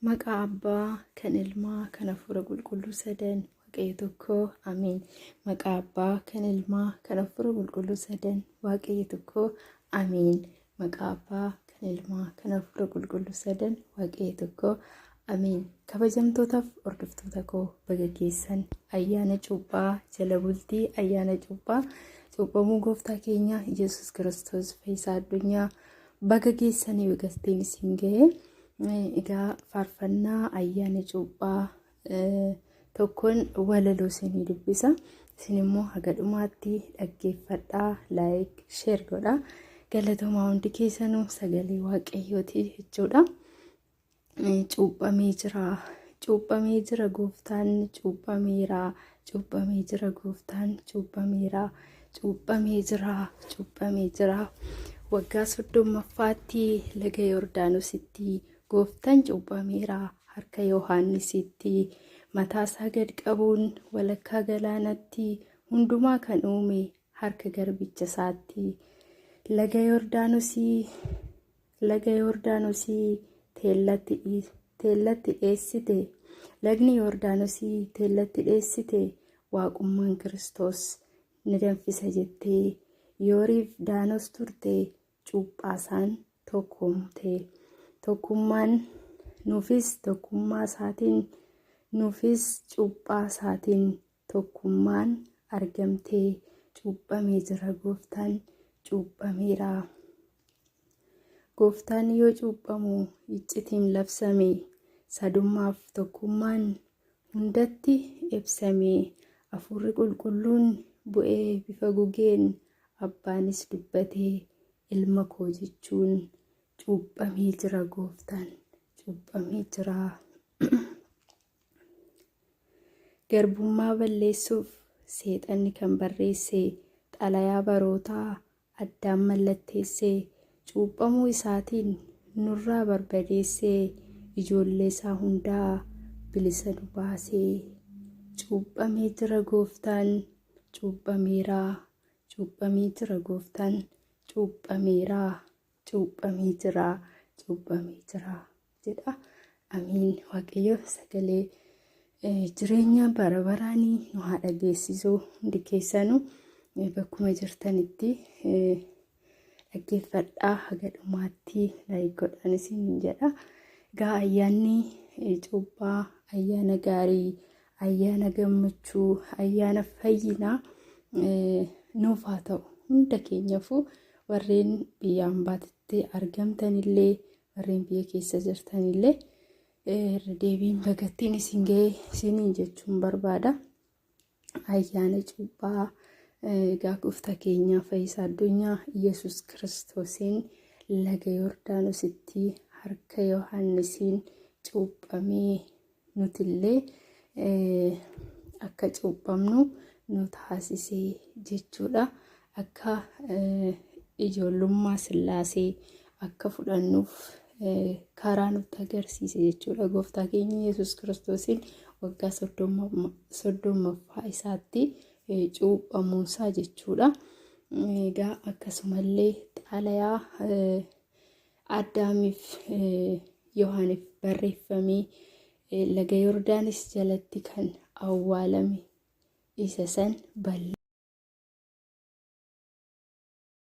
Maqaa Abbaa, kan Ilmaa, kan Hafuura Qulqulluu sadan Waaqayyo tokko. Ameen. Maqaa Abbaa, kan Ilmaa, kan Hafuura Qulqulluu sadan Waaqayyo tokko. Ameen. Maqaa Abbaa, kan Ilmaa, kan Hafuura Qulqulluu sadan Waaqayyo tokko. Ameen. Kabajamtootaaf hordoftoota koo baga geessan ayyaana cuuphaa jala bultii ayyaana cuuphaa cuuphamuu gooftaa keenya Yesuus Kiristoos fayyisaa addunyaa baga geessanii waggastiin isin ga'e. Egaa faarfannaa ayyaana cuuphaa tokkoon walaloo isinii dubbisa. Isin immoo haga dhumaatti dhaggeeffadhaa, laayik, sheer godhaa. Galatooma hundi keessanuu sagalee waaqayyooti jechuudha. Cuuphamee jira, cuuphamee jira gooftaan, cuuphameera, cuuphamee jira gooftaan, cuuphameera, cuuphamee jira, cuuphamee jira. Waggaa 30ffaatti laga Yordaanositti gooftaan cuuphameera harka Yohaannisitti. Mataasaa gad qabuun walakkaa galaanatti hundumaa kan uume harka garbicha isaatti. Laga Yordaanosii teellatti dheessite, lagni Yordaanosii teellatti dheessite, waaqummaan Kiristoos ni danfisa jettee yooriif daanos turte cuuphaasaan tokkoomte. Tokkummaan nuufis tokkummaa isaatiin, nuufis cuuphaa isaatiin tokkummaan argamtee cuuphamee jira gooftaan, cuuphameera. Gooftaan yoo cuuphamu iccitiin labsame, sadummaaf tokkummaan hundatti ibsame. Hafuurri qulqulluun bu'ee bifa gugeen abbaanis dubbatee ilma koo jechuun cuuphamee jira gooftaan, cuuphamee jira. Garbummaa balleessuuf seexanni kan barreesse, xalayaa barootaa addaan mallatteesse, cuuphamuu isaatiin nurraa barbadeesse, ijoollee isaa hundaa bilisa nu baase. Cuuphamee jira gooftaan, cuuphameera, cuuphamee jira gooftaan, cuuphameera, cuuphamee jira, cuuphamee jira jedha. Amiin. Waaqayyo sagalee jireenya bara baraanii nu haa dhageessisu. Hundi keessanuu bakkuma jirtanitti dhaggeeffadhaa, haga dhumaatti laayik godhaa isin jedha. Egaa ayyaanni cuuphaa ayyaana gaarii, ayyaana gammachuu, ayyaana fayyinaa nuuf haa ta'u. Hunda keenyaafuu warreen biyya ambaatti argamtanillee, warreen biyya keessa jirtanillee deebiin bagattiin isin ga'e isiniin jechuun barbaada. Ayyaana cuuphaa egaa gooftaa keenya fayyisaa addunyaa Yesuus Kiristoosiin laga Yordaanositti harka Yohaannisiin cuuphamee nutillee akka cuuphamnu nu taasisee jechuudha. Akka ijoollummaa Sillaasee akka fudhannuuf karaa nutti agarsiise jechuudha. Gooftaa keenya Yesuus Kiristoosiin waggaa 30ffaa isaatti cuuphamuunsaa jechuudha. Egaa akkasumallee xalayaa Addaamiif Yohaaniif barreeffamee laga Yordaanos jalatti kan awwaalame isa san